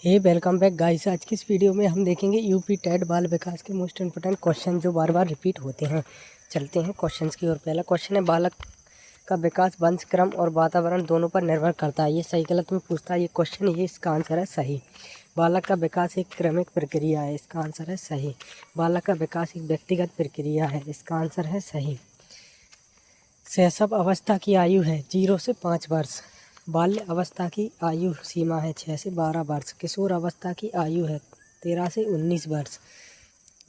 हे welcome back guys. आज की इस वीडियो में हम देखेंगे यूपी टेट बाल विकास के मोस्ट इम्पोर्टेंट क्वेश्चन जो बार बार रिपीट होते हैं। चलते हैं क्वेश्चंस की ओर। पहला क्वेश्चन है, बालक का विकास वंश क्रम और वातावरण दोनों पर निर्भर करता है। ये सही गलत में पूछता है ये क्वेश्चन, ये इसका आंसर है सही। बालक का विकास एक क्रमिक प्रक्रिया है, इसका आंसर है सही। बालक का विकास एक व्यक्तिगत प्रक्रिया है, इसका आंसर है सही। शैशव अवस्था की आयु है 0 से 5 वर्ष। बाल्य अवस्था की आयु सीमा है 6 से 12 वर्ष। किशोर अवस्था की आयु है 13 से 19 वर्ष।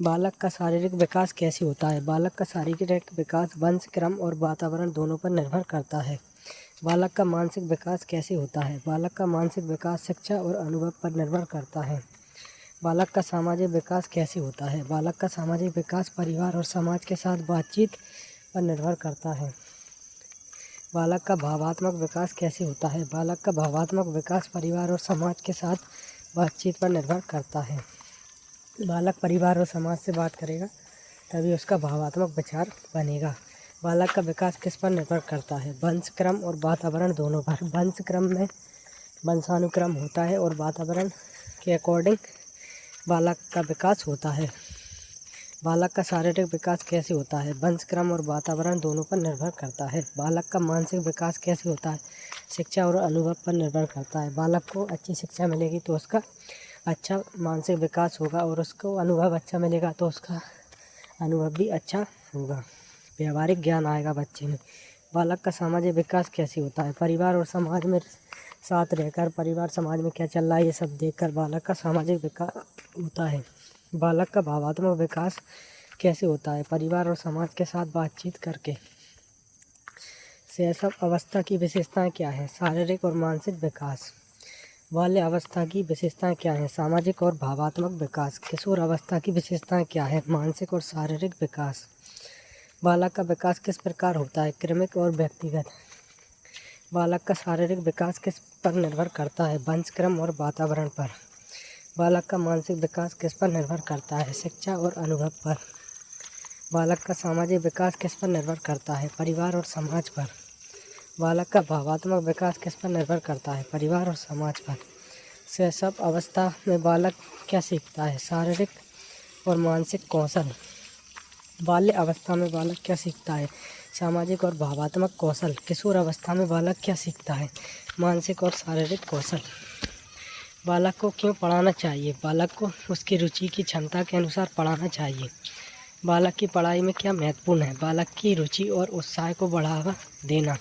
बालक का शारीरिक विकास कैसे होता है? बालक का शारीरिक विकास वंश क्रम और वातावरण दोनों पर निर्भर करता है। बालक का मानसिक विकास कैसे होता है? बालक का मानसिक विकास शिक्षा और अनुभव पर निर्भर करता है। बालक का सामाजिक विकास कैसे होता है? बालक का सामाजिक विकास परिवार और समाज के साथ बातचीत पर निर्भर करता है। बालक का भावात्मक विकास कैसे होता है? बालक का भावात्मक विकास परिवार और समाज के साथ बातचीत पर निर्भर करता है। बालक परिवार और समाज से बात करेगा तभी उसका भावात्मक विचार बनेगा। बालक का विकास किस पर निर्भर करता है? वंश क्रम और वातावरण दोनों पर। वंश क्रम में वंशानुक्रम होता है और वातावरण के अकॉर्डिंग बालक का विकास होता है। बालक का शारीरिक विकास कैसे होता है? वंश क्रम और वातावरण दोनों पर निर्भर करता है। बालक का मानसिक विकास कैसे होता है? शिक्षा और अनुभव पर निर्भर करता है। बालक को अच्छी शिक्षा मिलेगी तो उसका अच्छा मानसिक विकास होगा और उसको अनुभव अच्छा मिलेगा तो उसका अनुभव भी अच्छा होगा, व्यवहारिक ज्ञान आएगा बच्चे में। बालक का सामाजिक विकास कैसे होता है? परिवार और समाज में साथ रहकर परिवार समाज में क्या चल रहा है ये सब देखकर बालक का सामाजिक विकास होता है। बालक का भावात्मक विकास कैसे होता है? परिवार और समाज के साथ बातचीत करके। शैशव अवस्था की विशेषताएं क्या हैं? शारीरिक और मानसिक विकास। बाल्य अवस्था की विशेषताएं क्या हैं? सामाजिक और भावात्मक विकास। किशोर अवस्था की विशेषताएं क्या है? मानसिक और शारीरिक विकास। बालक का विकास किस प्रकार होता है? क्रमिक और व्यक्तिगत। बालक का शारीरिक विकास किस पर निर्भर करता है? वंश क्रम और वातावरण पर। बालक का मानसिक विकास किस पर निर्भर करता है? शिक्षा और अनुभव पर। बालक का सामाजिक विकास किस पर निर्भर करता है? परिवार और समाज पर। बालक का भावात्मक विकास किस पर निर्भर करता है? परिवार और समाज पर। शैशव अवस्था में बालक क्या सीखता है? शारीरिक और मानसिक कौशल। बाल्य अवस्था में बालक क्या सीखता है? सामाजिक और भावात्मक कौशल। किशोर अवस्था में बालक क्या सीखता है? मानसिक और शारीरिक कौशल। बालक को क्यों पढ़ाना चाहिए? बालक को उसकी रुचि की क्षमता के अनुसार पढ़ाना चाहिए। बालक की पढ़ाई में क्या महत्वपूर्ण है? बालक की रुचि और उत्साह को बढ़ावा देना।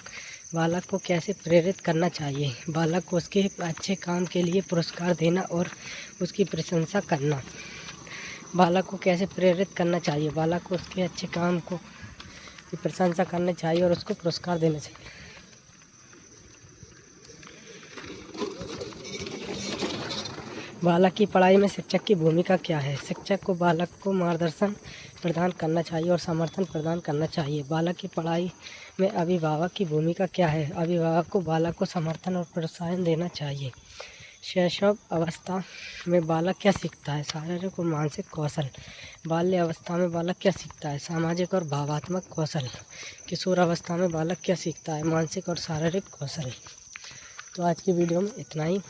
बालक को कैसे प्रेरित करना चाहिए? बालक को उसके अच्छे काम के लिए पुरस्कार देना और उसकी प्रशंसा करना। बालक को कैसे प्रेरित करना चाहिए? बालक को उसके अच्छे काम को की प्रशंसा करनी चाहिए और उसको पुरस्कार देना चाहिए। बालक की पढ़ाई में शिक्षक की भूमिका क्या है? शिक्षक को बालक को मार्गदर्शन प्रदान करना चाहिए और समर्थन प्रदान करना चाहिए। बालक की पढ़ाई में अभिभावक की भूमिका क्या है? अभिभावक को बालक को समर्थन और प्रोत्साहन देना चाहिए। शैशव अवस्था में बालक क्या सीखता है? शारीरिक और मानसिक कौशल। बाल्य अवस्था में बालक क्या सीखता है? सामाजिक और भावात्मक कौशल। किशोर अवस्था में बालक क्या सीखता है? मानसिक और शारीरिक कौशल। तो आज की वीडियो में इतना ही।